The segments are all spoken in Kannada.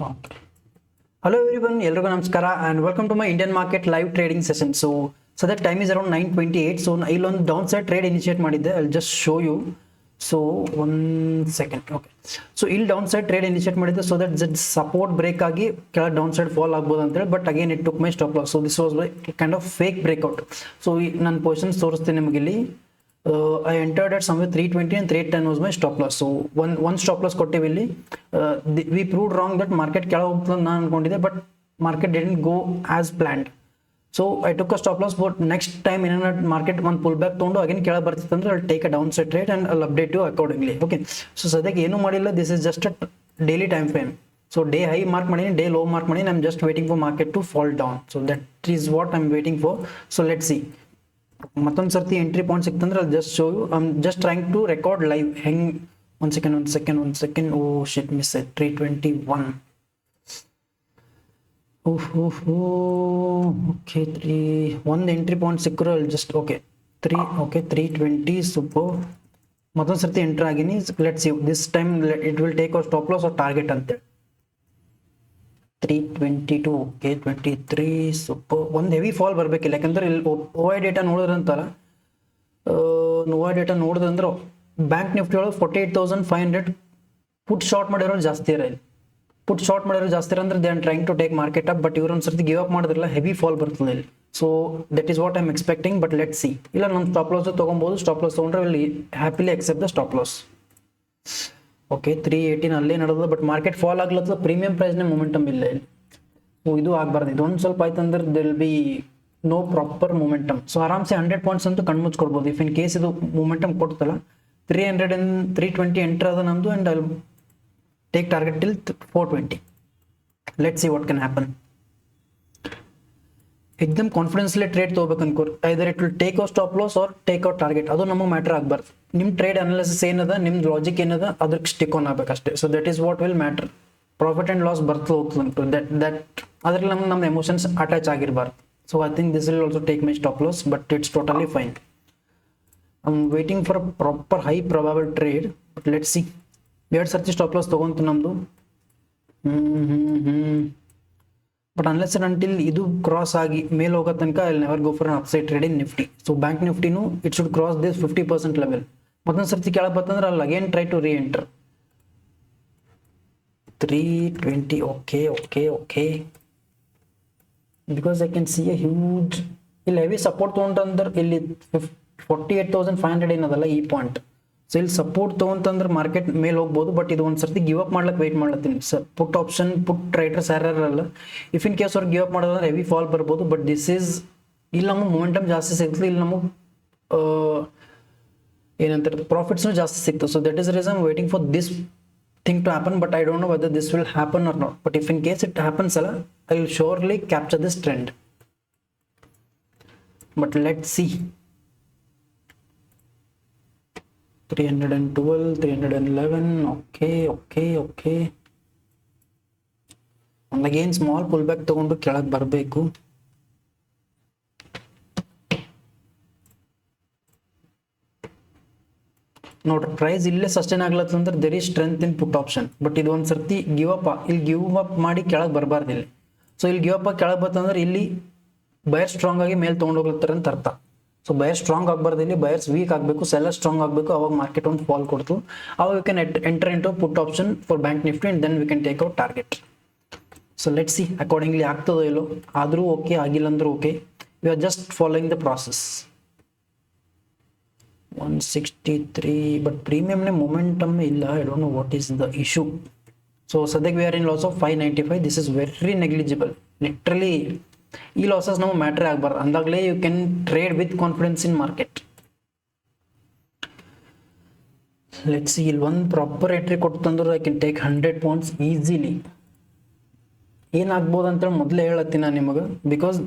Okay. Hello everyone, ಎಲ್ರಿಗೂ ನಮಸ್ಕಾರ and welcome to my Indian market live trading session. So that time is around 9:28. So ಇಲ್ಲೊಂದು ಡೌನ್ ಸೈಡ್ ಟ್ರೇಡ್ ಇನಿಷಿಯೇಟ್ ಮಾಡಿದ್ದೆ. I'll just show you. So 1 second. Okay. So ಇಲ್ಲಿ ಡೌನ್ ಸೈಡ್ ಟ್ರೇಡ್ ಇನಿಷಿಯೇಟ್ ಮಾಡಿದ್ದೆ so that ಸಪೋರ್ಟ್ ಬ್ರೇಕ್ ಆಗಿ ಕೆಳಗೆ ಡೌನ್ ಸೈಡ್ ಫಾಲ್ ಆಗ್ಬೋದು ಅಂತ ಹೇಳಿ, but again it took my stop loss. So this was kind of fake breakout. So ನನ್ನ ಪೊಸಿಷನ್ಸ್ ತೋರಿಸ್ತೀನಿ ನಿಮಗೆ ಇಲ್ಲಿ. I entered at somewhere 320 and 310 was my stop loss. So one stop loss ಕೊಟ್ಟಿವಿ ಇಲ್ಲಿ. We proved wrong that market ಕೆಳಗೆ ಹೋಗ್ತದೆ ನಾನು ಅನ್ಕೊಂಡಿದ್ದೆ, but market didn't go as planned. So I took a stop loss, but next time in market one pullback ತೊಗೊಂಡು again ಕೆಳಗೆ ಬರ್ತಿತ್ತು ಅಂದ್ರೆ I'll take a downside trade and I'll update you accordingly. Okay. So ಸದ್ಯಕ್ಕೆ ಏನು ಮಾಡಿಲ್ಲ, this is just a daily time frame. So day high mark ಮಾಡೀನಿ, day low mark ಮಾಡೀನಿ. I'm just waiting for market to fall down. So that is what I'm waiting for. So let's see. ಮತ್ತೊಂದು ಸರ್ತಿ ಎಂಟ್ರಿ ಪಾಯಿಂಟ್ ಸಿಕ್ತಂದ್ರೆ ಅಲ್ಲಿ just show you. I am just trying to record live ಹೆಂಗ್. One second oh shit miss ಆಯ್ತು. 321 ಓಕೆ. ಒಂದು ಎಂಟ್ರಿ ಪಾಯಿಂಟ್ ಸಿಕ್ಕರು ಅಲ್ಲಿ ಜಸ್ಟ್ ಓಕೆ 320 ಸೂಪರ್. ಮತ್ತೊಂದು ಸರ್ತಿ ಎಂಟ್ರ್ ಆಗಿನಿ. Let's see this time it will take our stop loss or target ಅಂತೇಳಿ. 322 ಓಕೆ 23 ಸೂಪರ್. ಒಂದು ಹೆವಿ ಫಾಲ್ ಬರಬೇಕಿಲ್ಲ, ಯಾಕಂದ್ರೆ ಇಲ್ಲಿ ಓವೈ ಡೇಟಾ ನೋಡಿದ್ರಂತಾರ. ಓವೈ ಡೇಟಾ ನೋಡಿದ್ರಂದ್ರೆ ಬ್ಯಾಂಕ್ ನಿಫ್ಟಿ ಒಳಗೆ 48,500 ಪುಟ್ ಶಾರ್ಟ್ ಮಾಡಿರೋರು ಜಾಸ್ತಿ ಇರ. ಇಲ್ಲಿ ಪುಟ್ ಶಾರ್ಟ್ ಮಾಡಿರೋ ಜಾಸ್ತಿ ಇರ ಅಂದ್ರೆ they are trying to take market up, but ಇವ್ರು ಒಂದು ಸರ್ತಿ ಗಿವ್ ಅಪ್ ಮಾಡಿದ್ರಲ್ಲ ಹೆವಿ ಫಾಲ್ ಬರ್ತದೆ ಇಲ್ಲಿ. So that is what I am expecting, but let see. ಇಲ್ಲ ನಮ್ಮ ಸ್ಟಾಪ್ ಲಾಸ್ ತೊಗೊಬೋದು. ಸ್ಟಾಪ್ ಲಾಸ್ ತೊಗೊಂಡ್ರೆ ಇಲ್ಲಿ happily accept the stop loss. Okay 318 ಅಲ್ಲೇ ನಡೆದ, ಬಟ್ ಮಾರ್ಕೆಟ್ ಫಾಲ್ ಆಗ್ಲತ್ತದ. ಪ್ರೀಮಿಯಂ ಪ್ರೈಸ್ನ ಮೊಮೆಂಟಮ್ ಇಲ್ಲ ಇಲ್ಲಿ. ಇದು ಆಗಬಾರ್ದು. ಇದೊಂದು ಸ್ವಲ್ಪ ಆಯ್ತು ಅಂದ್ರೆ there'll be no proper momentum. So ಆರಾಮ್ಸೆ 100 ಪಾಯಿಂಟ್ಸ್ ಅಂತೂ ಕಣ್ಮುಚ್ಕೊಡ್ಬೋದು ಇಫ್ ಇನ್ ಕೇಸ್ ಇದು ಮೊಮೆಂಟಮ್ ಕೊಡ್ತಲ್ಲ. 300 and 320 ಎಂಟರ್ ಅದ ನಮ್ದು, and I take target till 420. Let see what can happen. ಎಕ್ದಮ್ ಕಾನ್ಫಿಡೆನ್ಸ್ಲಿ ಟ್ರೇಡ್ ತೊಗೋಬೇಕು ಅನ್ಕೋರ್. Either it will take out stop loss or take out target. ಅದು ನಮಗೆ ಮ್ಯಾಟರ್ ಆಗಬಾರ್ದು. ನಿಮ್ಮ ಟ್ರೇಡ್ ಅನಾಲಿಸಿಸ್ ಏನದ, ನಿಮ್ದು ಲಾಜಿಕ್ ಏನದ, ಅದಕ್ಕೆ ಸ್ಟಿಕ್ ಆನ್ ಆಗ್ಬೇಕಷ್ಟೇ. So that is what will matter. Profit and loss ಬರ್ತಾ ಹೋಗ್ತದಂಟು ದಟ್ ಅದ್ರಲ್ಲಿ ನಮ್ಮ ಎಮೋಷನ್ಸ್ ಅಟ್ಯಾಚ್ ಆಗಿರಬಾರ್ದು. So I think this will also take my stop loss, but it's totally fine. I am waiting for a proper high probable trade, but let see. 2 ಸರ್ತಿ ಸ್ಟಾಪ್ ಲಾಸ್ ತೊಗೊಂತು ನಮ್ಮದು. ಬಟ್ ಅನ್ಲೆಸ್ ಅಂಡ್ ಅಂಟಿಲ್ ಇದು ಕ್ರಾಸ್ ಆಗಿ ಮೇಲೆ ಹೋಗೋ ತನಕ I will never go for an upside trade in Nifty. So bank ನಿಫ್ಟಿನೂ it should cross this 50% level. ಮತ್ತೊಂದು ಸರ್ತಿ ಕೆಳಗೆ ಬರ್ತಂದ್ರೆ ಅಲ್ಲಿ again try to reenter. 320 okay. Because I can see a huge ಇಲ್ಲಿ ಹೆವಿ ಸಪೋರ್ಟ್ ತೊಗೊಂಡ್ರೆ ಇಲ್ಲಿ 48,500 ಏನದಲ್ಲ ಈ ಪಾಯಿಂಟ್. ಸೊ ಇಲ್ಲಿ ಸಪೋರ್ಟ್ ತೊಗೊಂತಂದ್ರೆ ಮಾರ್ಕೆಟ್ ಮೇಲೆ ಹೋಗ್ಬೋದು, ಬಟ್ ಇದು ಒಂದು ಸರ್ತಿ ಗಿವ್ ಅಪ್ ಮಾಡ್ಲಿಕ್ಕೆ ವೆಯ್ಟ್ ಮಾಡ್ಲತ್ತೀನಿ sir. Put option put writers ಯಾರಲ್ಲ, ಇಫ್ ಇನ್ ಕೇಸ್ ಅವ್ರು ಗಿವ್ ಅಪ್ ಮಾಡೋದಂದ್ರೆ ಹೆವಿ ಫಾಲ್ ಬರ್ಬೋದು. ಬಟ್ ದಿಸ್ ಈಸ್ ಇಲ್ಲಿ ನಮಗೆ ಮೊಮೆಂಟಮ್ ಜಾಸ್ತಿ ಸಿಗ್ತದೆ, ಇಲ್ಲಿ ನಮಗೆ ಏನಂತಾರೆ ಪ್ರಾಫಿಟ್ಸ್ನು ಜಾಸ್ತಿ ಸಿಗ್ತದೆ. So that is reason waiting for this thing to happen, but I don't know whether this will happen or not. But if in case it happens, I will surely capture this trend. But let's see. 312, 311. Okay. And again small pullback ತಗೊಂಡು ಕೆಳಗೆ ಬರಬೇಕು. ನೋಡ್ರಿ ಪ್ರೈಸ್ ಇಲ್ಲೇ ಸಸ್ಟೈನ್ ಆಗ್ಲತ್ತಂದ್ರೆ there is strength in put option. But ಇದು ಒಂದು ಸರ್ತಿ ಗಿವ್ ಅಪ್ ಮಾಡಿ ಕೆಳಗೆ ಬರಬಾರ್ದು ಇಲ್ಲಿ. ಸೊ ಇಲ್ಲಿ ಗಿವ್ ಅಪ್ ಕೆಳಗೆ ಬರ್ತಂದ್ರೆ ಇಲ್ಲಿ ಬಯರ್ ಸ್ಟ್ರಾಂಗ್ ಆಗಿ ಮೇಲೆ ತೊಗೊಂಡು ಹೋಗ್ಲತ್ತಾರೆ ಅಂತ ಅರ್ಥ. ಸೊ ಬಯರ್ ಸ್ಟ್ರಾಂಗ್ ಆಗಬಾರ್ದು, ಇಲ್ಲಿ ಬಯರ್ಸ್ ವೀಕ್ ಆಗಬೇಕು, ಸೆಲ್ಲರ್ ಸ್ಟ್ರಾಂಗ್ ಆಗಬೇಕು. ಅವಾಗ ಮಾರ್ಕೆಟ್ ಒಂದು ಫಾಲ್ ಕೊಡ್ತು. ಅವಾಗ you can enter into put option for bank Nifty and then we can take out target. So let see accordingly ಆಗ್ತದೋ ಇಲ್ಲೋ. ಆದರೂ ಓಕೆ, ಆಗಿಲ್ಲ ಅಂದ್ರೆ okay. You are just following the process. 163, but ಪ್ರೀಮಿಯಮ್ನೇ ಮೊಮೆಂಟಮ್ ಇಲ್ಲ. I don't know what is the issue. So ಸದ್ಯಕ್ಕೆ we are in loss of 595. This is very negligible. Literally ಈ ಲಾಸಸ್ ನಮಗೆ ಮ್ಯಾಟ್ರೇ ಆಗಬಾರ್ದು. ಅಂದಾಗಲೇ you can trade with confidence in market. Let's see. ಇಲ್ಲಿ ಒಂದು ಪ್ರಾಪರ್ ಎಂಟ್ರಿ ಕೊಟ್ಟು ತಂದ್ರೆ I can take 100 points easily. ಏನಾಗ್ಬೋದು ಅಂತೇಳಿ ಮೊದಲೇ ಹೇಳತ್ತೀನಿ ನಾನು ನಿಮಗೆ, because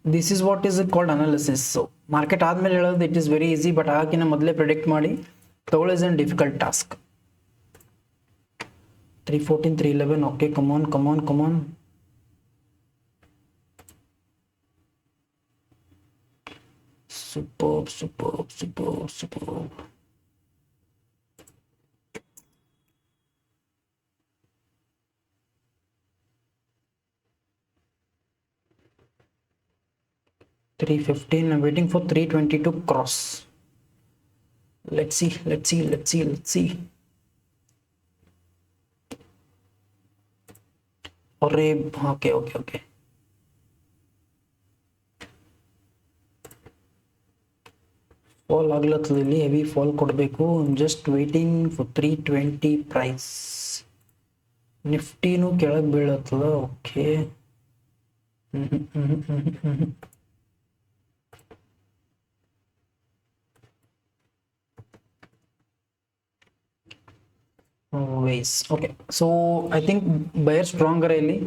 this is what is called analysis. So market ಆದಮೇಲೆ ಹೇಳೋದು it is very easy, but ಆಗಿನ ಮೊದಲೇ ಪ್ರಿಡಿಕ್ಟ್ ಮಾಡಿ ತಗೊಳ್ಳೋಸ್ an difficult task. 314, 311. Okay, come on. Superb. 315. I'm waiting for 320 to cross. Let's see. Okay. Fall ಆಗ್ಲತ್ತದ ಇಲ್ಲಿ, ಹೆವಿ ಫಾಲ್ ಕೊಡಬೇಕು. Just waiting for 320 price. ನಿಫ್ಟಿನೂ ಕೆಳಗೆ ಬೀಳತ್ತದ. ಓಕೆ, ವೈಸ್. Okay, so I think buyer ಸ್ಟ್ರಾಂಗರ ಇಲ್ಲಿ.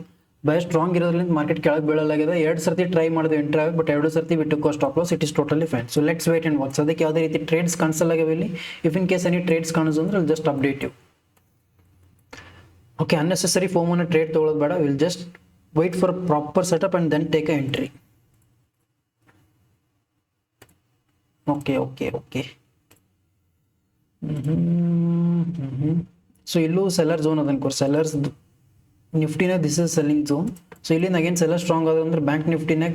ಬಯರ್ ಸ್ಟ್ರಾಂಗ್ ಇರೋದ್ರಿಂದ ಮಾರ್ಕೆಟ್ ಕೆಳಗೆ ಬೀಳಲಾಗಿದೆ. 2 ಸರ್ತಿ ಟ್ರೈ ಮಾಡಿದೆ ಎಂಟ್ರಿ ಆಗಿ, ಬಟ್ 2 ಸರ್ತಿ ಬಿಟ್ಟು stop loss. It is totally fine. So let's wait and watch. ಅದಕ್ಕೆ ಯಾವುದೇ ರೀತಿ ಟ್ರೇಡ್ಸ್ ಕಾಣಿಸಲ್ಲಾಗಿವೆ ಇಲ್ಲಿ. If in case any trades ಕಾಣಿಸು ಅಂದ್ರೆ just update you. Okay, unnecessary ಫೋಮನ್ನು ಟ್ರೇಡ್ ತೊಗೊಳ್ಳೋದು ಬೇಡ. Will just wait for proper setup and then take a entry. Okay. So ಇಲ್ಲೂ ಸೆಲ್ಲರ್ ಝೋನ್ ಅದ ಅನ್ಕೋರ್. ಸೆಲ್ಲರ್ಸ್ ನಿಫ್ಟಿನ this is selling zone. So ಇಲ್ಲಿಂದ ಅಗೇನ್ ಸೆಲ್ಲರ್ ಸ್ಟ್ರಾಂಗ್ ಅದ ಅಂದ್ರೆ ಬ್ಯಾಂಕ್ ನಿಫ್ಟಿನಾಗ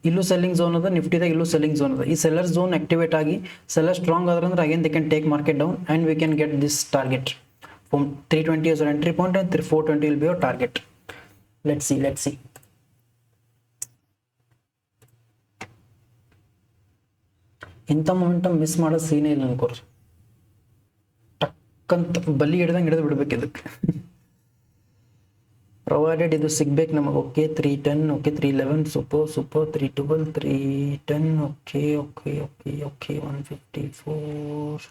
ಇಲ್ಲೂ ಸೆಲ್ಲಿಂಗ್ ಝೋನ್ ಅದ, ನಿಫ್ಟಿದಾಗ ಇಲ್ಲೂ ಸೆಲ್ಲಿಂಗ್ ಝೋನ್ ಅದ. ಈ ಸೆಲ್ಲರ್ ಝೋನ್ ಆಕ್ಟಿವೇಟ್ ಆಗಿ ಸೆಲ್ಲರ್ ಸ್ಟ್ರಾಂಗ್ ಆದ್ರೆ ಅಂದ್ರೆ again they can take market down and we can get this target. From 320 as an entry point and 420 will be your target. Let's see. ಇಂಥ ಮೊಮೆಂಟಮ್ ಮಿಸ್ ಮಾಡೋ ಸೀನೇ ಇಲ್ಲ ಅನ್ಕೋರಿ. ಟಕ್ಕಂತ ಬಲಿ ಹಿಡ್ದಂಗೆ ಹಿಡಿದು ಬಿಡ್ಬೇಕು ಇದಕ್ಕೆ. ಪ್ರೊವೈಡೆಡ್ ಇದು ಸಿಗ್ಬೇಕು ನಮಗೆ. Okay, 310, okay 311, super 312, 310, okay 154.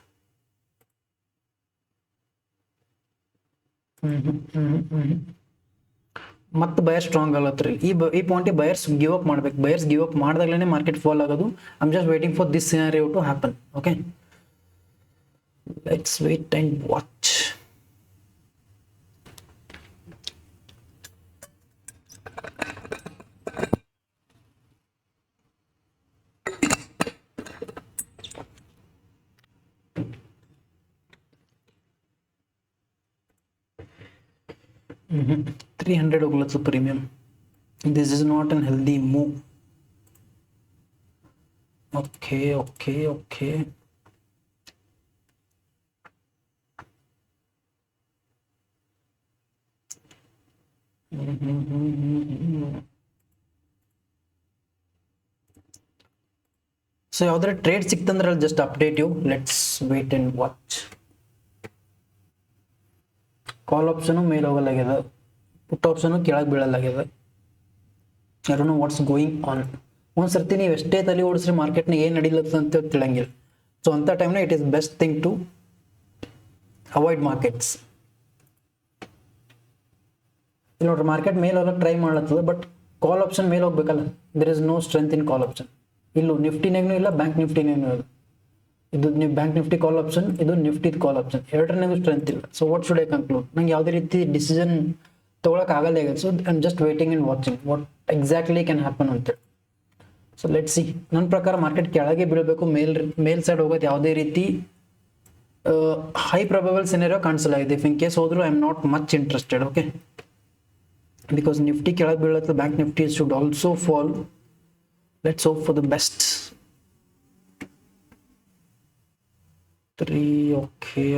ಮತ್ತೆ ಬಯರ್ ಸ್ಟ್ರಾಂಗ್ ಆಗತ್ರಿ. ಈ ಪಾಯಿಂಟ್ ಬಯರ್ಸ್ ಗಿವ್ ಅಪ್ ಮಾಡ್ಬೇಕು. ಬಯರ್ಸ್ ಗಿವ್ ಅಪ್ ಮಾಡಿದಾಗಲೇ ಮಾರ್ಕೆಟ್ ಫಾಲ್ ಆಗೋದು. I am just waiting for this scenario to happen. Okay, let's wait and watch. Mm-hmm. 300 ಹೋಗ್ಲತ್ತು premium. This is not an healthy move. Okay. So ಯಾವ್ದಾರ ಟ್ರೇಡ್ ಸಿಕ್ತಂದ್ರೆ ಅಲ್ಲಿ just update you. Let's wait and watch. Call option ಮೇಲೆ ಹೋಗಲಾಗ್ಯದ, ಪುಟ್ ಆಪ್ಷನು ಕೆಳಗೆ ಬೀಳಲಾಗ್ಯದ. I don't know what's going on. ಒಂದು ಸರ್ತಿ ನೀವು ಎಷ್ಟೇ ತಲೆ ಓಡಿಸ್ರಿ ಮಾರ್ಕೆಟ್ನಾಗ ಏನು ನಡೀಲತ್ತ ಅಂತ ತಿಳಂಗಿಲ್ಲ. ಸೊ ಅಂಥ ಟೈಮ್ನಾಗ it is best thing to avoid markets. ಇಲ್ಲಿ ನೋಡ್ರಿ, ಮಾರ್ಕೆಟ್ ಮೇಲೆ ಹೋಗಕ್ಕೆ ಟ್ರೈ ಮಾಡ್ಲತ್ತದ, ಬಟ್ ಕಾಲ್ ಆಪ್ಷನ್ ಮೇಲೆ ಹೋಗ್ಬೇಕಲ್ಲ. There is no strength in call option. ಇಲ್ಲೂ ನಿಫ್ಟಿನಾಗೂ ಇಲ್ಲ, ಬ್ಯಾಂಕ್ ನಿಫ್ಟಿನಾಗೂ ಇಲ್ಲ. ಇದು ನೀವು ಬ್ಯಾಂಕ್ ನಿಫ್ಟಿ ಕಾಲ್ ಆಪ್ಷನ್, ಇದು ನಿಫ್ಟಿದ್ ಕಾಲ್ ಆಪ್ಷನ್, ಎರಡರನ್ನಾಗೂ ಸ್ಟ್ರೆಂತ್ ಇಲ್ಲ. So what should I conclude? ನಂಗೆ ಯಾವುದೇ ರೀತಿ ಡಿಸಿಷನ್ ತೊಗೊಳಕ್ಕೆ ಆಗಲ್ಲ ಈಗ. So I am just waiting and watching what exactly can happen ಅಂತೇಳಿ. So let's see. ನನ್ನ ಪ್ರಕಾರ ಮಾರ್ಕೆಟ್ ಕೆಳಗೆ ಬೀಳಬೇಕು. ಮೇಲ್ ಸೈಡ್ ಹೋಗೋದು ಯಾವುದೇ ರೀತಿ ಹೈ ಪ್ರೊಬಬಲ್ ಸಿನಾರಿಯೋ ಕಾಣಿಸಲಾಗಿದೆ. ಇಫ್ ಇನ್ ಕೇಸ್ ಹೋದ್ರು I am not much interested. Okay, because Nifty ಕೆಳಗೆ ಬೀಳುತ್ತೆ, bank Nifty should also fall. Let's hope for the best. 3. Okay.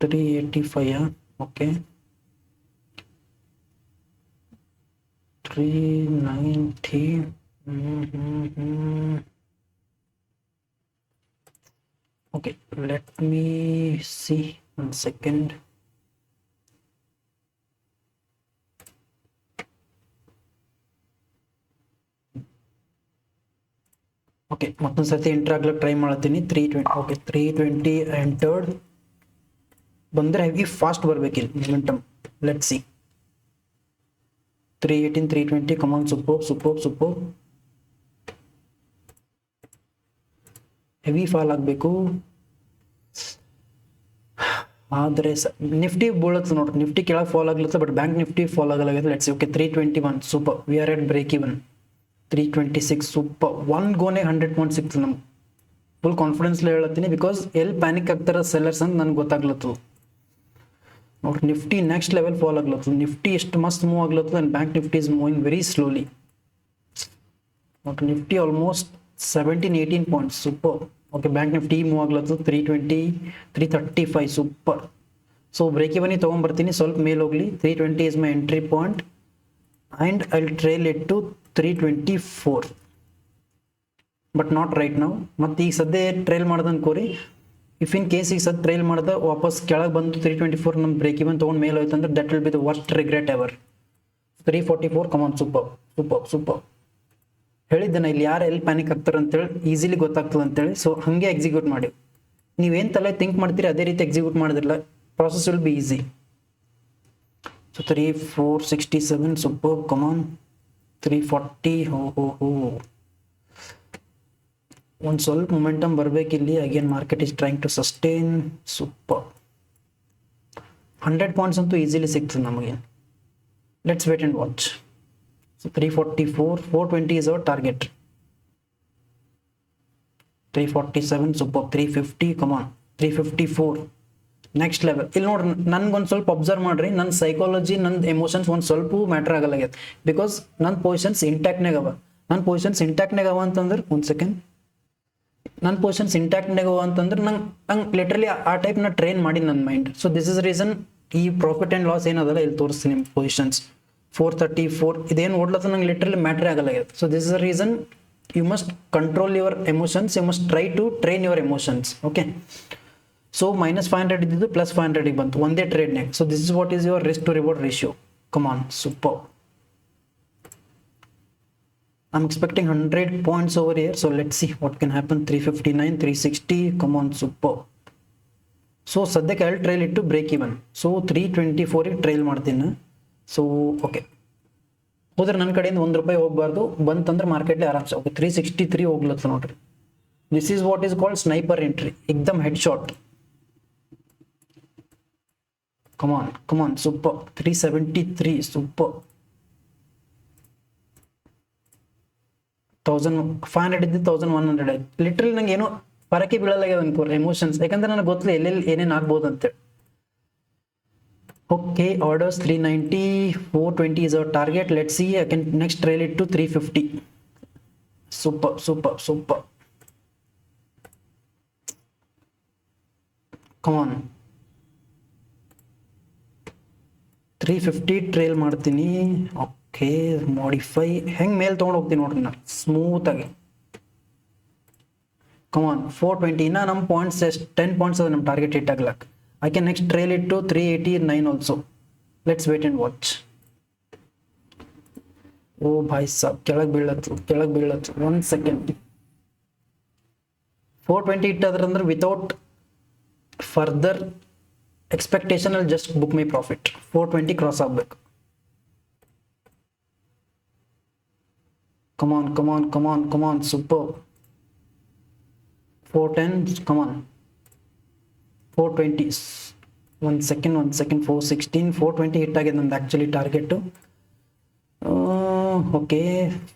385. Okay. 390. Okay, let me see 1 second. Okay, ಮತ್ತೊಂದು ಸರ್ತಿ ಎಂಟ್ರ್ ಆಗ್ಲಿಕ್ಕೆ ಟ್ರೈ ಮಾಡ್ತೀನಿ. 320. Okay, 320 entered. ಬಂದರೆ ಹೆವಿ ಫಾಸ್ಟ್ ಬರ್ಬೇಕಿಲ್ಲ momentum. Let's see. 318, 320. Come on, super. Heavy fall ಆಗಬೇಕು. ಆದರೆ ನಿಫ್ಟಿ ಬೀಳುತ್ತೆ ನೋಡ್ರಿ. ನಿಫ್ಟಿ ಕೆಳಗೆ ಫಾಲ್ ಆಗ್ಲತ್ತ, ಬಟ್ ಬ್ಯಾಂಕ್ ನಿಫ್ಟಿ ಫಾಲ್ ಆಗಲಾಗಿದೆ. Let's see. Okay, 321. Super. We are at break even. 326. Super. 1 ಗೋನೆ 100 ಪಾಯಿಂಟ್ ಸಿಕ್ತು ನಮ್ಗೆ. ಫುಲ್ ಕಾನ್ಫಿಡೆನ್ಸ್ ಹೇಳತ್ತೀನಿ ಬಿಕಾಸ್ ಎಲ್ಲಿ ಪ್ಯಾನಿಕ್ ಆಗ್ತಾರ ಸೆಲ್ಲರ್ಸ್ ಅಂತ ನನಗೆ ಗೊತ್ತಾಗ್ಲತ್ತು. ನೋಡ್ರಿ ನಿಫ್ಟಿ ನೆಕ್ಸ್ಟ್ ಲೆವೆಲ್ ಫಾಲ್ ಆಗ್ಲತ್ತು. ನಿಫ್ಟಿ ಎಷ್ಟು ಮಸ್ತ್ ಮೂವ್ ಆಗ್ಲತ್ತು and bank Nifty is moving very slowly. ನೋಡ್ರಿ Nifty almost 17-18 points super. Okay bank Nifty move ಆಗ್ಲತ್ತು 320 335 ಸೂಪರ್. ಸೊ ಬ್ರೇಕ್ ಇವನಿ ತೊಗೊಂಬರ್ತೀನಿ, ಸ್ವಲ್ಪ ಮೇಲೆ ಹೋಗಲಿ. 320 is my entry point and I will trail it to 324 but not right ನಾವು. ಮತ್ತು ಈಗ ಸದ್ಯ ಟ್ರೇಲ್ ಮಾಡ್ದೆ ಅನ್ಕೋರಿ. ಇಫ್ ಇನ್ ಕೇಸ್ ಈಗ ಸದ್ ಟ್ರೇಲ್ ಮಾಡ್ದೆ ವಾಪಸ್ ಕೆಳಗೆ ಬಂದು 324 ನಮ್ಮ ಬ್ರೇಕ್ ಇವನ್ ತೊಗೊಂಡು ಮೇಲೆ ಹೋಯ್ತು ಅಂದ್ರೆ that will be the worst regret ever. 344 come on super super super. ಹೇಳಿದ್ದೆ ನಾ ಇಲ್ಲಿ ಯಾರು ಎಲ್ಲಿ ಪ್ಯಾನಿಕ್ ಆಗ್ತಾರೆ ಅಂತೇಳಿ ಈಸಿಲಿ ಗೊತ್ತಾಗ್ತದೆ ಅಂತೇಳಿ. ಸೊ ಹಾಗೆ ಎಕ್ಸಿಕ್ಯೂಟ್ ಮಾಡಿ. ನೀವೇನು ತಲೆ ಥಿಂಕ್ ಮಾಡ್ತೀರಿ ಅದೇ ರೀತಿ ಎಕ್ಸಿಕ್ಯೂಟ್ ಮಾಡಿದ್ರಲ್ಲ process will be easy. So 3467 super, come on. 340 ಒಂದು ಸ್ವಲ್ಪ ಮೊಮೆಂಟಮ್ ಬರಬೇಕಿಲ್ಲಿ. Again market is trying to sustain super. 100 points ಅಂತೂ ಈಸಿಲಿ ಸಿಗ್ತದೆ ನಮಗೆ. Let's wait and watch. So 344 420 is our target. 347 super, 350 come on, 354 next level. ಇಲ್ಲಿ ನೋಡ್ರಿ ನನ್ಗೊಂದು ಸ್ವಲ್ಪ ಅಬ್ಸರ್ವ್ ಮಾಡ್ರಿ. ನನ್ನ ಸೈಕಾಲಜಿ ನನ್ನ ಎಮೋಷನ್ಸ್ ಒಂದು ಸ್ವಲ್ಪ ಮ್ಯಾಟ್ರ್ ಆಗಲಾಗ್ಯದ ಬಿಕಾಸ್ ನನ್ನ ಪೊಸಿಷನ್ಸ್ ಇಂಟ್ಯಾಕ್ಟ್ನಾಗ ಅವ. ನನ್ನ ಪೊಸಿಷನ್ಸ್ ಇಂಟ್ಯಾಕ್ಟ್ನಾಗ ಅವ ಅಂತಂದ್ರೆ ಒಂದು ಸೆಕೆಂಡ್, ನನ್ನ ಪೊಸಿಷನ್ಸ್ ಇಂಟ್ಯಾಕ್ಟ್ನಾಗ ಅವ ಅಂತಂದ್ರೆ ನಂಗೆ ಲಿಟ್ರಲಿ ಆ ಟೈಪ್ ನಾ ಟ್ರೈನ್ ಮಾಡಿ ನನ್ನ mind. So this is reason ಈ ಪ್ರಾಫಿಟ್ ಆ್ಯಂಡ್ ಲಾಸ್ ಏನದಲ್ಲ ಇಲ್ಲಿ ತೋರಿಸ್ತೀನಿ. ನಿಮ್ಮ ಪೊಸಿಷನ್ಸ್ 434 ಇದೇನು ಓಡ್ಲತ್ತ ನಂಗೆ ಲಿಟ್ರಲಿ ಮ್ಯಾಟ್ರ್ ಆಗಲಾಗ್ಯದ. So this is a reason you must control your emotions, you must try to train your emotions. Okay so -500 ಇದ್ದಿದ್ದು +500 ಬಂತು ಒಂದೇ ಟ್ರೇಡ್ನಾಗ. So this is what is your risk to reward ratio. Come on super. I am expecting 100 points over here. So let's C what can happen. 359 360 come on super. So ಸದ್ಯಕ್ಕೆ ಅಲ್ಲಿ ಟ್ರೈಲ್ ಇಟ್ಟು ಬ್ರೇಕ್ ಇವನ್. ಸೊ 324ಗೆ ಟ್ರೈಲ್ ಮಾಡ್ತೀನಿ. ಸೊ ಓಕೆ ಹೋದ್ರೆ ನನ್ನ ಕಡೆಯಿಂದ ₹1 ಹೋಗಬಾರ್ದು. ಬಂತಂದ್ರೆ ಮಾರ್ಕೆಟ್ಲಿ ಆರಾಮ್ಸೆ ಓಕೆ 363 ಹೋಗ್ಲತ್ತ ನೋಡ್ರಿ. This is what is called sniper entry, ಎಕ್ದಮ್ head shot. Come on, super. 373, super. 1500 ಇದ್ದು 1100 ಆಯ್ತು. ಲಿಟ್ರಲಿ ನಂಗೆ ಏನೋ ಪರಕೆ ಬೀಳಲಾಗ್ಯದ ಅನ್ಕೋರಿ ಎಮೋಷನ್ಸ್, ಯಾಕಂದ್ರೆ ನನಗೆ ಗೊತ್ತಿಲ್ಲ ಎಲ್ಲೆಲ್ಲಿ ಏನೇನು ಆಗ್ಬೋದು ಅಂತೇಳಿ. Okay orders 390 420 is our target. Let's see, I can next trail it to 350. Super. Come on, 350 trail ಮಾಡ್ತೀನಿ. ಓಕೆ ಮಾಡಿಫೈ ಹೆಂಗೆ ಮೇಲೆ ತೊಗೊಂಡು ಹೋಗ್ತೀನಿ ನೋಡ್ರಿ ನಾನು ಸ್ಮೂತಾಗಿ. ಕಮಾನ್ 420 ಇನ್ನ ನಮ್ಮ ಪಾಯಿಂಟ್ಸ್ ಎಷ್ಟು 10 ಪಾಯಿಂಟ್ಸ್ ಅದ ನಮ್ಮ ಟಾರ್ಗೆಟ್ ಹಿಟ್ ಆಗ್ಲಕ್ಕೆ. I can next trail it to 389 also. Let's wait and watch. ಓ ಭಾಯ್ ಸಾಬ್ ಕೆಳಗೆ ಬೀಳತ್ತು 1 ಸೆಕೆಂಡ್. 420 ಇಟ್ಟಾದ್ರಂದ್ರೆ ವಿತೌಟ್ ಫರ್ದರ್ ಎಕ್ಸ್ಪೆಕ್ಟೇಷನ್ ಅಲ್ಲಿ just book my profit. 420 cross ಆಗಬೇಕು. Come on super. 410 ಕಮಾನ್ 420 ಒಂದು ಸೆಕೆಂಡ್ 416 420 ಹಿಟ್ ಆಗಿದೆ ನಂದು ಆ್ಯಕ್ಚುಲಿ ಟಾರ್ಗೆಟು. ಓಕೆ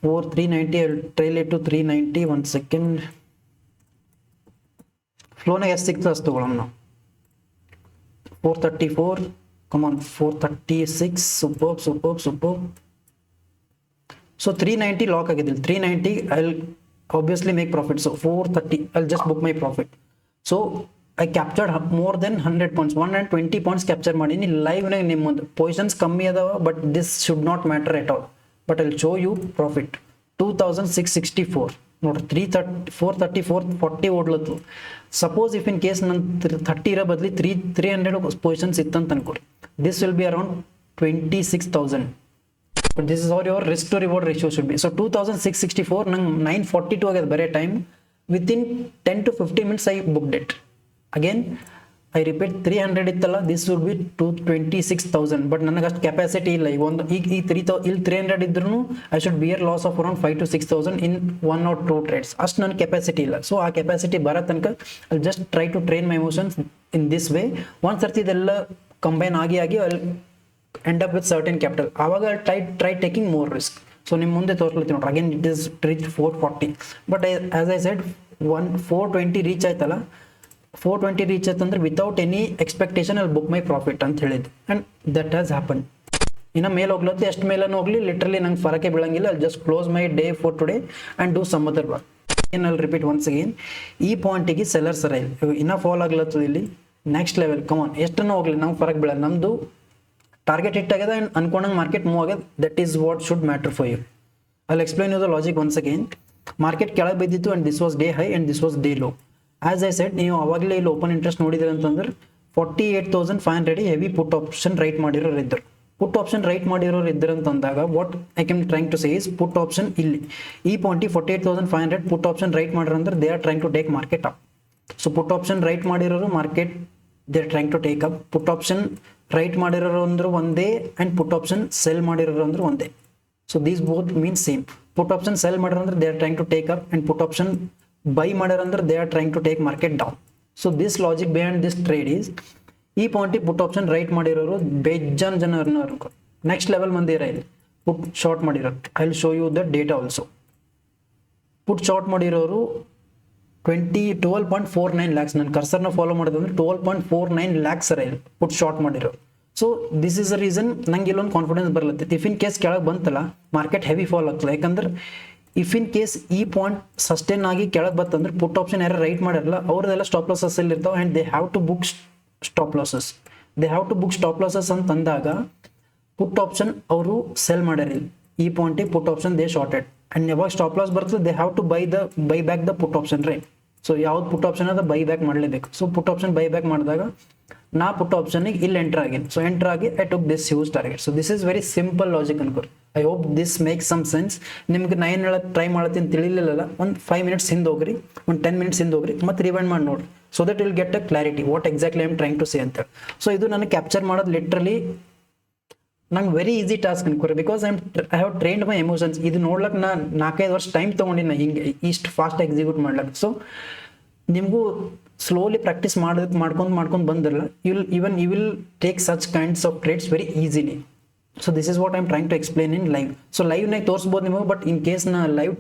390 ಟ್ರೈಲ್ ಇಟ್ಟು 390. 1 ಸೆಕೆಂಡ್ ಫ್ಲೋನಾಗ ಎಷ್ಟು ಸಿಗ್ತದೆ ಅಷ್ಟು ತಗೊಳ್ಳೋಣ ನಾವು. 434 ಕಮಾನ್ 436 ಸೂಪರ್. ಸೊ 390 ಲಾಕ್ ಆಗಿದೆ. 390 I will obviously make profit. So 430 I'll just book my profit. So I captured more than 100 points, 120 points capture ಮಾಡೀನಿ ಲೈವ್ ನಾಗ. ನಿಮ್ಮೊಂದು ಪೊಸಿಷನ್ಸ್ ಕಮ್ಮಿ ಅದಾವ but this should not matter at all. But I will show you profit. 2664 ನೋಡ್ರಿ. 430 440 ಓಡ್ಲತ್ತು. ಸಪೋಸ್ ಇಫ್ ಇನ್ ಕೇಸ್ ನನ್ನ 30 ಇರೋ ಬದಲಿ 300 ಪೊಸಿಷನ್ಸ್ ಇತ್ತಂತ ಅನ್ಕೊಡಿ, this will be around 26,000. But this is how your risk to reward ratio should be. So 2664 ನಂಗೆ 942 ಆಗ್ಯದ ಬರೇ time. Within 10 to 15 minutes I booked it. Again I repeat, 300 ಇತ್ತಲ್ಲ, ದಿಸ್ ವುಡ್ ಬಿ 26,000. ಬಟ್ ನನಗೆ ಅಷ್ಟು ಕೆಪಾಸಿಟಿ ಇಲ್ಲ. ಈಗ 300 ಇದ್ರೂ I should bear loss of around 5 to 6,000 in 1 or 2 trades. ಅಷ್ಟು ನನ್ನ ಕೆಪಾಸಿಟಿ ಇಲ್ಲ. ಸೊ ಆ ಕೆಪಾಸಿಟಿ ಬರೋ ತನಕ I just try to train my emotions in this way. ಒಂದು ಸರ್ತಿ ಇದೆಲ್ಲ ಕಂಬೈನ್ ಆಗಿ I end up with certain capital. ಆವಾಗ try taking more risk. So ನಿಮ್ಮ ಮುಂದೆ ತೋರಿಸ್ಲತ್ತೀನಿ ನೋಡ್ರಿ. Again it is reach 440. But as I shed 420 reach ಆಯ್ತಲ್ಲ, 420 ರೀಚ್ ಆಯ್ತಂದ್ರೆ ವಿತೌಟ್ ಎನಿ ಎಕ್ಸ್ಪೆಕ್ಟೇಷನ್ ಅಲ್ಲಿ ಬುಕ್ ಮೈ ಪ್ರಾಫಿಟ್ ಅಂತ ಹೇಳಿದ್ದು, ಆ್ಯಂಡ್ ದಟ್ ಹ್ಯಾಸ್ ಹ್ಯಾಪನ್. ಇನ್ನು ಮೇಲೆ ಹೋಗ್ಲತ್ತು, ಎಷ್ಟು ಮೇಲೆ ಹೋಗ್ಲಿ ಲಿಟ್ರಲಿ ನಂಗೆ ಫರಕ್ಕೆ ಬೀಳಂಗಿಲ್ಲ. ಅಲ್ಲಿ just close my day for today and do some other work. ಏನಲ್ಲಿ ರಿಪೀಟ್ ಒನ್ಸ್ ಅಗೇನ್, ಈ ಪಾಯಿಂಟಿಗೆ ಸೆಲ್ಲರ್ ಸರ ಇನ್ನೂ ಫಾಲ್ ಆಗ್ಲತ್ತದ ಇಲ್ಲಿ ನೆಕ್ಸ್ಟ್ ಲೆವೆಲ್. ಕಮಾನ್, ಎಷ್ಟನ್ನು ಹೋಗ್ಲಿ ನಮ್ಗೆ ಫರಕ್ ಬೀಳಲ್ಲ. ನಮ್ಮದು ಟಾರ್ಗೆಟ್ ಹಿಟ್ ಆಗ್ಯದ ಆ್ಯಂಡ್ ಅನ್ಕೊಂಡಂಗೆ ಮಾರ್ಕೆಟ್ ಮೂವ್ ಆಗ್ಯದ. That is what should matter for you. I'll explain you the logic once again. Market ಕೆಳಗೆ ಬಿದ್ದಿತ್ತು and this was day high and this was day low. As I said, ನೀವು ಅವಾಗಲೇ ಇಲ್ಲಿ ಓಪನ್ ಇಂಟ್ರೆಸ್ಟ್ ನೋಡಿದ್ರೆ ಅಂತಂದ್ರೆ 48,500 ಹೆವಿ ಪುಟ್ ಆಪ್ಷನ್ ರೈಟ್ ಮಾಡಿರೋರು ಇದ್ದರು. ಪುಟ್ ಆಪ್ಷನ್ ರೈಟ್ ಮಾಡಿರೋರು ಇದ್ದರು ಅಂತಂದಾಗ what I can trying to say is, put option ಇಲ್ಲಿ ಈ ಪಾಯಿಂಟಿಗೆ 48,500 ಪುಟ್ ಆಪ್ಷನ್ ರೈಟ್ ಮಾಡಿರೋ ಅಂದ್ರೆ they are trying to take market up. So put option write ಮಾಡಿರೋರು market they are trying to take up. Put option write ಮಾಡಿರೋರು ಅಂದ್ರೆ ಒಂದೇ ಆ್ಯಂಡ್ ಪುಟ್ ಆಪ್ಷನ್ ಸೆಲ್ ಮಾಡಿರೋರು ಅಂದ್ರೆ ಒಂದೇ. So these both mean same. Put option sell ಮಾಡಿರೋ ಅಂದ್ರೆ they are trying to take up, and put option buy ಮಾಡಿರೋ ಅಂದ್ರೆ they are trying to take market down. So this logic behind this trade is, ಈ ಪಾಯಿಂಟ್ ಪುಟ್ ಆಪ್ಷನ್ ರೈಟ್ ಮಾಡಿರೋರು ಬೇಜಾನ್ ಜನ ನೆಕ್ಸ್ಟ್ ಲೆವೆಲ್ ಮಂದಿ ಇರ ಇಲ್ಲಿ ಪುಟ್ ಶಾರ್ಟ್ ಮಾಡಿರೋರು. I will show you the data also. Put short ಮಾಡಿರೋರು 12.49 lakhs. ನನ್ನ ಕರ್ಸರ್ನ ಫಾಲೋ ಮಾಡಿದ್ರೆ 12.49 lakhs ಸರ ಇಲ್ಲಿ ಪುಟ್ ಶಾರ್ಟ್ ಮಾಡಿರೋರು. So this is a reason ನಂಗೆ ಇಲ್ಲೊಂದು ಕಾನ್ಫಿಡೆನ್ಸ್ ಬರಲತ್ತೈತಿ. ಇಫ್ ಇನ್ ಕೇಸ್ ಕೆಳಗೆ ಬಂತಲ್ಲ ಮಾರ್ಕೆಟ್ ಹೆವಿ ಫಾಲ್ ಆಗ್ತದೆ. ಯಾಕಂದ್ರೆ ಇಫ್ ಇನ್ ಕೇಸ್ ಈ ಪಾಯಿಂಟ್ ಸಸ್ಟೇನ್ ಆಗಿ ಕೆಳಗೆ ಬಂತಂದ್ರೆ ಪುಟ್ ಆಪ್ಷನ್ ಯಾರು ರೈಟ್ ಮಾಡಿರಲ್ಲ ಅವ್ರದ್ದೆಲ್ಲ ಸ್ಟಾಪ್ ಲಾಸಸ್ ಇಲ್ಲಿ ಇರ್ತಾವೆ, and they have to book stop losses. They have to book stop losses ಅಂತಂದಾಗ ಪುಟ್ ಆಪ್ಷನ್ ಅವರು ಸೆಲ್ ಮಾಡ್ಯಾರ. ಈ ಪಾಯಿಂಟಿಗೆ put option they shorted, and ಯಾವಾಗ ಸ್ಟಾಪ್ ಲಾಸ್ ಬರ್ತದೆ they have to buy back the put option right. So ಯಾವ್ದು ಪುಟ್ ಆಪ್ಷನ್ ಅದ ಬೈ ಬ್ಯಾಕ್ ಮಾಡಲೇಬೇಕು. So put option buy back ಮಾಡಿದಾಗ ನಾ ಪುಟ್ ಆಪ್ಷನ್ಗೆ ಇಲ್ಲಿ ಎಂಟರ್ ಆಗಿನಿ. ಸೊ ಎಂಟರ್ ಆಗಿ I took this huge target. So this is very simple logic ಅನ್ಕೋರಿ. I hope this makes some sense. ನಿಮ್ಗೆ ನಾ ಏನು ಹೇಳೋದು ಟ್ರೈ ಮಾಡತ್ತೀನಿ ತಿಳಿಲಿಲ್ಲ, ಒಂದು 5 minutes ಹಿಂದೆ ಹೋಗ್ರಿ, ಒಂದು 10 minutes ಹಿಂದೆ ಹೋಗ್ರಿ, ಮತ್ತೆ ರಿವೈಂಡ್ ಮಾಡಿ ನೋಡ್ರಿ. So that will get a clarity what exactly I am trying to say ಅಂತ. ಸೊ ಇದು ನನಗೆ ಕ್ಯಾಪ್ಚರ್ ಮಾಡೋದು ಲಿಟ್ರಲಿ ನಂಗೆ ವೆರಿ ಈಸಿ ಟಾಸ್ಕ್ ಅನ್ಕೋರಿ, because I have trained my emotions. ಇದು ನೋಡ್ಲಕ್ಕೆ ನಾನು 4-5 ವರ್ಷ ಟೈಮ್ ತೊಗೊಂಡಿನಿ ಹಿಂಗೆ ಇಷ್ಟು ಫಾಸ್ಟ್ ಎಕ್ಸಿಕ್ಯೂಟ್ ಮಾಡ್ಲಕ್ಕೆ. ಸೊ ನಿಮಗೂ ಸ್ಲೋಲಿ ಪ್ರಾಕ್ಟೀಸ್ ಮಾಡ್ಕೊಂಡು ಬಂದಿರಲ್ಲ, you will take such kinds of trades very easily. So this is what I am trying to explain in live. So ಲೈವ್ನಾಗ ತೋರಿಸ್ಬೋದು ನಿಮಗೆ, ಬಟ್ ಇನ್ ಕೇಸ್ ನಾ ಲೈವ್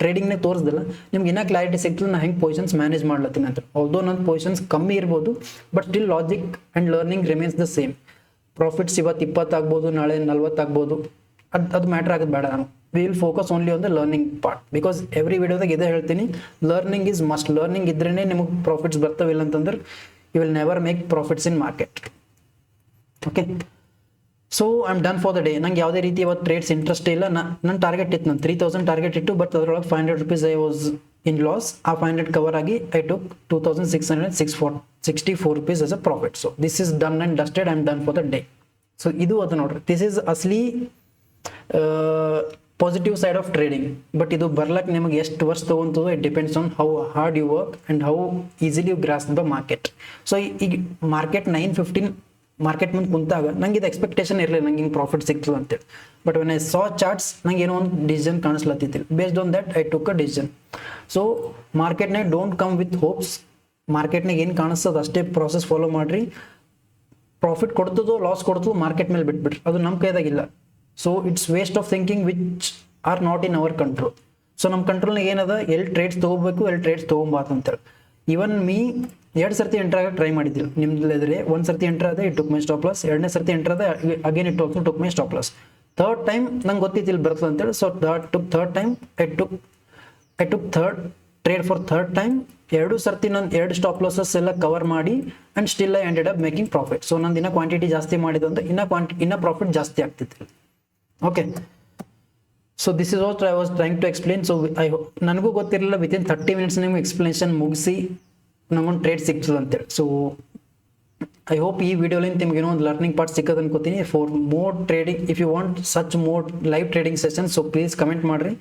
ಟ್ರೇಡಿಂಗ್ನಾಗ ತೋರಿಸ್ದಿಲ್ಲ ನಿಮ್ಗೆ ಇನ್ನೂ ಕ್ಲಾರಿಟಿ ಸಿಗ್ತದೆ ನಾ ಹೆಂಗೆ ಪೊಸಿಷನ್ಸ್ ಮ್ಯಾನೇಜ್ ಮಾಡ್ಲತ್ತೀನಿ ಅಂತ. ಆಲ್ದೋ ನನ್ನ ಪೊಸಿಷನ್ಸ್ ಕಮ್ಮಿ ಇರ್ಬೋದು, but still logic and learning remains the same. Profits ಇವತ್ತು 20 ಆಗ್ಬೋದು, ನಾಳೆ 40 ಆಗ್ಬೋದು, ಅದು ಮ್ಯಾಟ್ರ್ ಆಗೋದು ಬೇಡ. ನಾನು we will focus only on the learning part, because every ವಿಡಿಯೋದಾಗ ಇದೇ ಹೇಳ್ತೀನಿ, ಲರ್ನಿಂಗ್ ಈಸ್ ಮಸ್ಟ್. ಲರ್ನಿಂಗ್ ಇದ್ರೇ ನಿಮಗೆ ಪ್ರಾಫಿಟ್ಸ್ ಬರ್ತಾವಿಲ್ಲ ಅಂತಂದ್ರೆ you will never make profits in market. Okay, so I am done for the day. ನಂಗೆ ಯಾವುದೇ ರೀತಿ ಇವತ್ತು ಟ್ರೇಡ್ಸ್ ಇಂಟ್ರೆಸ್ಟ್ ಇಲ್ಲ. ನನ್ನ ಟಾರ್ಗೆಟ್ ಇತ್ತು, ನಾನು 3,000 ಟಾರ್ಗೆಟ್ ಇಟ್ಟು, ಬಟ್ ಅದರೊಳಗೆ 500 rupees I was in loss. ಆ 500 ಕವರ್ ಆಗಿ I took 2,664 rupees as a profit. So this is done and dusted. I am done for the day. So ಇದು ಅದು ನೋಡ್ರಿ, ದಿಸ್ ಇಸ್ ಅಸ್ಲಿ positive side of trading. But ಇದು ಬರ್ಲಕ್ಕೆ ನಿಮಗೆ ಎಷ್ಟು ವರ್ಷ ತೊಗೊಂತದೋ it depends on how hard you work and how easily you grasp the market. So ಈಗ ಮಾರ್ಕೆಟ್ 9:15 ಮಾರ್ಕೆಟ್ ಮುಂದೆ ಕುಂತಾಗ ನಂಗೆ ಇದು ಎಕ್ಸ್ಪೆಕ್ಟೇಷನ್ ಇರಲಿಲ್ಲ ನಂಗೆ ಹಿಂಗೆ ಪ್ರಾಫಿಟ್ ಸಿಗ್ತದೆ ಅಂತೇಳಿ. But when I saw charts ನಂಗೆ ಏನೋ ಒಂದು ಡಿಸಿಷನ್ ಕಾಣಿಸ್ಲತ್ತಿತ್ತಿಲ್ಲ. Based on that I took a decision. So ಮಾರ್ಕೆಟ್ನಾಗ ಡೋಂಟ್ ಕಮ್ ವಿತ್ ಹೋಪ್ಸ್. ಮಾರ್ಕೆಟ್ನಾಗ ಏನು ಕಾಣಿಸ್ತದೆ ಅಷ್ಟೇ ಪ್ರಾಸೆಸ್ ಫಾಲೋ ಮಾಡಿರಿ. ಪ್ರಾಫಿಟ್ ಕೊಡ್ತದೋ ಲಾಸ್ ಕೊಡ್ತದೋ ಮಾರ್ಕೆಟ್ ಮೇಲೆ ಬಿಟ್ಬಿಟ್ರಿ, ಅದು ನಮ್ಮ ಕೈದಾಗಿಲ್ಲ. So it's waste of thinking which are not in our control. So ನಮ್ಮ ಕಂಟ್ರೋಲ್ನಾಗ ಏನದ, ಎಲ್ಲಿ ಟ್ರೇಡ್ಸ್ ತೊಗೋಬೇಕು ಎಲ್ಲಿ ಟ್ರೇಡ್ಸ್ ತೊಗೊಂಬಾರ್ದು ಅಂತೇಳಿ. ಈವನ್ ಮೀ 2 ಸರ್ತಿ ಎಂಟ್ರ್ ಆಗೋಕ್ಕೆ ಟ್ರೈ ಮಾಡಿದ್ದಿಲ್ಲ. ನಿಮ್ದಿದ್ರೆ 1 ಸರ್ತಿ ಎಂಟ್ರ್ ಆದ it took my stop loss, 2ನೇ ಸರ್ತಿ ಎಂಟ್ರ್ ಆದ again it also took my stop loss. 3rd time ನಂಗೆ ಗೊತ್ತಿತ್ತಿಲ್ಲ ಬರ್ತದೆ ಅಂತೇಳಿ. So third time I took third trade for 3rd time. 2 ಸರ್ತಿ ನಾನು 2 ಸ್ಟಾಪ್ ಲಾಸಸ್ ಎಲ್ಲ ಕವರ್ ಮಾಡಿ and still I ended up making profit. So ನಂದು ಇನ್ನೂ ಕ್ವಾಂಟಿಟಿ ಜಾಸ್ತಿ ಮಾಡಿದಂದ್ರೆ ಇನ್ನೂ ಪ್ರಾಫಿಟ್ ಜಾಸ್ತಿ ಆಗ್ತಿತ್ತು. Okay, so this is what I was trying to explain. So ನನಗೂ ಗೊತ್ತಿರಲಿಲ್ಲ ವಿತಿನ್ 30 minutes ನಿಮ್ಗೆ ಎಕ್ಸ್ಪ್ಲನೇಷನ್ ಮುಗಿಸಿ ನಮಗೊಂದು ಟ್ರೇಡ್ ಸಿಗ್ತದೆ ಅಂತೇಳಿ. ಸೊ ಐ ಹೋಪ್ ಈ ವಿಡಿಯೋಲಿಂದ ನಿಮ್ಗೆ ಏನೋ ಒಂದು ಲರ್ನಿಂಗ್ ಪಾರ್ಟ್ ಸಿಕ್ಕದು ಅನ್ಕೋತೀನಿ. For more trading, if you want such more live trading session, so please comment ಮಾಡಿರಿ.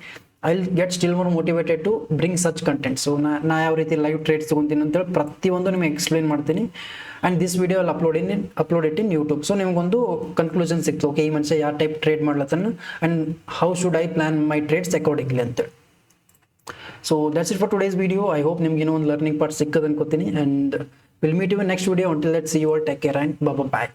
I will get still more motivated to bring such content. So ನಾ ಯಾವ ರೀತಿ ಲೈವ್ ಟ್ರೇಡ್ಸ್ ತೊಗೊತೀನಿ ಅಂತೇಳಿ ಪ್ರತಿಯೊಂದು ನಿಮಗೆ ಎಕ್ಸ್ಪ್ಲೇನ್ ಮಾಡ್ತೀನಿ. ಆ್ಯಂಡ್ ದಿಸ್ ವಿಡಿಯೋ ಅಲ್ಲಿ upload it in YouTube. So ನಿಮಗೊಂದು ಕನ್ಕ್ಲೂಷನ್ ಸಿಕ್ತು, ಓಕೆ ಈ ಮನುಷ್ಯ ಯಾವ ಟೈಪ್ ಟ್ರೇಡ್ ಮಾಡ್ಲತ್ತಾನ and how should I plan my trades accordingly ಅಂತೇಳಿ. So that's it for today's video. I hope ನಿಮ್ಗೆ ಏನೋ ಒಂದು ಲರ್ನಿಂಗ್ ಪಾರ್ಟ್ ಸಿಕ್ಕದು ಅನ್ಕೋತೀನಿ. And will meet you next video. Until that see you all, take care and by.